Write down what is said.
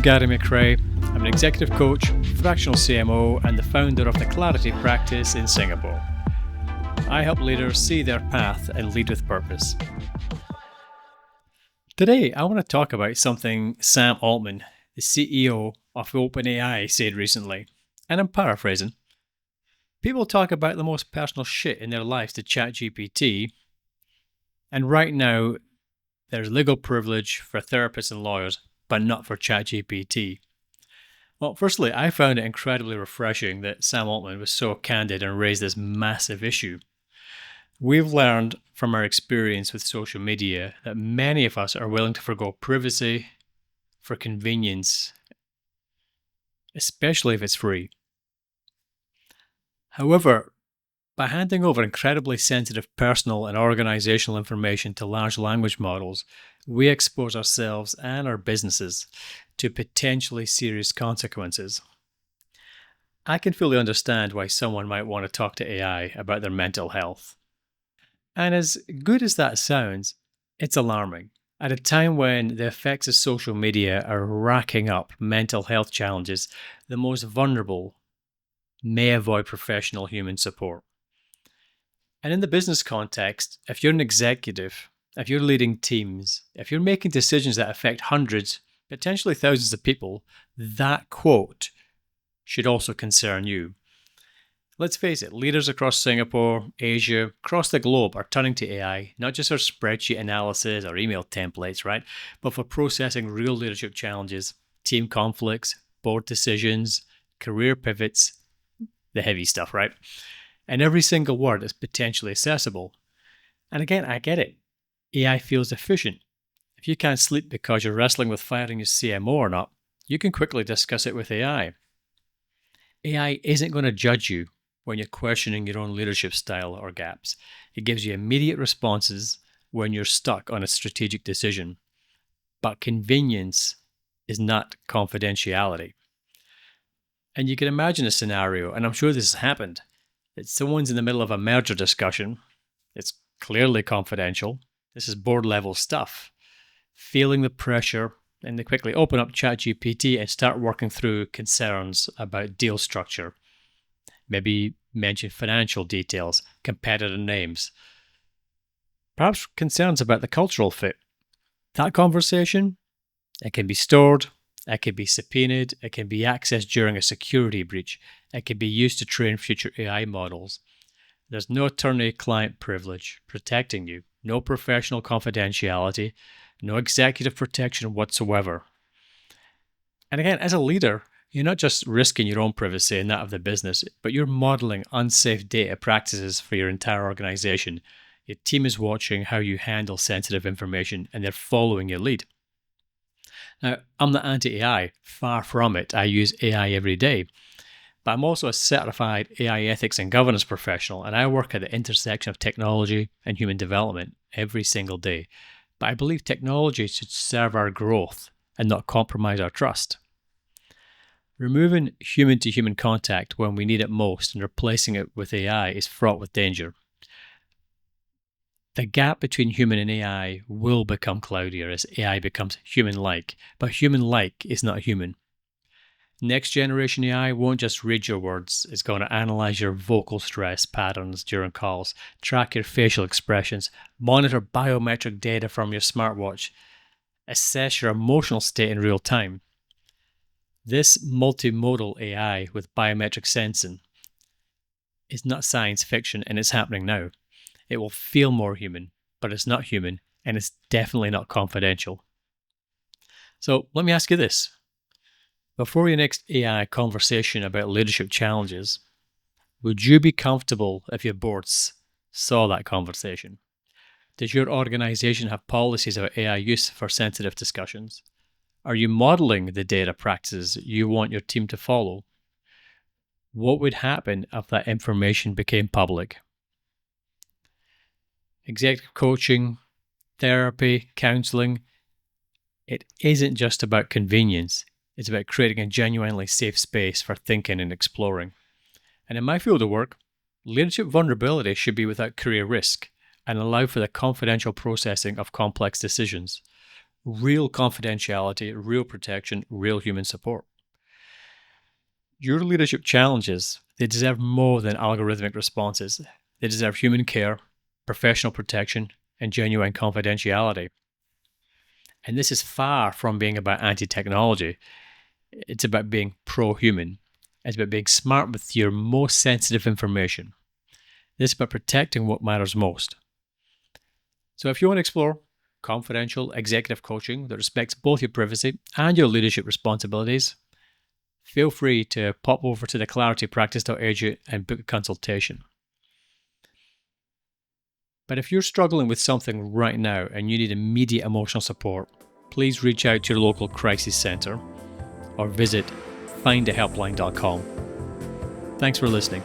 Gary McRae. I'm an executive coach, fractional CMO, and the founder of the Clarity Practice in Singapore. I help leaders see their path and lead with purpose. Today, I want to talk about something Sam Altman, the CEO of OpenAI, said recently, and I'm paraphrasing. People talk about the most personal shit in their lives to ChatGPT, and right now, there's legal privilege for therapists and lawyers, but not for ChatGPT. Well, firstly, I found it incredibly refreshing that Sam Altman was so candid and raised this massive issue. We've learned from our experience with social media that many of us are willing to forgo privacy for convenience, especially if it's free. However, by handing over incredibly sensitive personal and organizational information to large language models, we expose ourselves and our businesses to potentially serious consequences. I can fully understand why someone might want to talk to AI about their mental health. And as good as that sounds, it's alarming. At a time when the effects of social media are racking up mental health challenges, the most vulnerable may avoid professional human support. And in the business context, if you're an executive, if you're leading teams, if you're making decisions that affect hundreds, potentially thousands of people, that quote should also concern you. Let's face it, leaders across Singapore, Asia, across the globe are turning to AI, not just for spreadsheet analysis or email templates, right? But for processing real leadership challenges, team conflicts, board decisions, career pivots, the heavy stuff, right? And every single word is potentially accessible. And again, I get it. AI feels efficient. If you can't sleep because you're wrestling with firing your CMO or not, you can quickly discuss it with AI. AI isn't going to judge you when you're questioning your own leadership style or gaps. It gives you immediate responses when you're stuck on a strategic decision. But convenience is not confidentiality. And you can imagine a scenario, and I'm sure this has happened, that someone's in the middle of a merger discussion. It's clearly confidential. This is board level stuff. Feeling the pressure, and they quickly open up ChatGPT and start working through concerns about deal structure. Maybe mention financial details, competitor names. Perhaps concerns about the cultural fit. That conversation, it can be stored, it can be subpoenaed, it can be accessed during a security breach, it can be used to train future AI models. There's no attorney-client privilege protecting you, no professional confidentiality, no executive protection whatsoever. And again, as a leader, you're not just risking your own privacy and that of the business, but you're modeling unsafe data practices for your entire organization. Your team is watching how you handle sensitive information and they're following your lead. Now, I'm not anti-AI, far from it. I use AI every day. But I'm also a certified AI ethics and governance professional, and I work at the intersection of technology and human development every single day. But I believe technology should serve our growth and not compromise our trust. Removing human-to-human contact when we need it most and replacing it with AI is fraught with danger. The gap between human and AI will become cloudier as AI becomes human-like, but human-like is not human. Next generation AI won't just read your words, it's going to analyze your vocal stress patterns during calls, track your facial expressions, monitor biometric data from your smartwatch, assess your emotional state in real time. This multimodal AI with biometric sensing is not science fiction, and it's happening now. It will feel more human, but it's not human, and it's definitely not confidential. So let me ask you this. Before your next AI conversation about leadership challenges, would you be comfortable if your boards saw that conversation? Does your organization have policies about AI use for sensitive discussions? Are you modeling the data practices you want your team to follow? What would happen if that information became public? Executive coaching, therapy, counseling, it isn't just about convenience. It's about creating a genuinely safe space for thinking and exploring. And in my field of work, leadership vulnerability should be without career risk and allow for the confidential processing of complex decisions. real confidentiality, real protection, real human support. Your leadership challenges, they deserve more than algorithmic responses. They deserve human care, professional protection, and genuine confidentiality. And this is far from being about anti-technology. It's about being pro-human. It's about being smart with your most sensitive information. This is about protecting what matters most. So if you want to explore confidential executive coaching that respects both your privacy and your leadership responsibilities, feel free to pop over to theclaritypractice.edu and book a consultation. But if you're struggling with something right now and you need immediate emotional support, please reach out to your local crisis centre or visit findahelpline.com. Thanks for listening.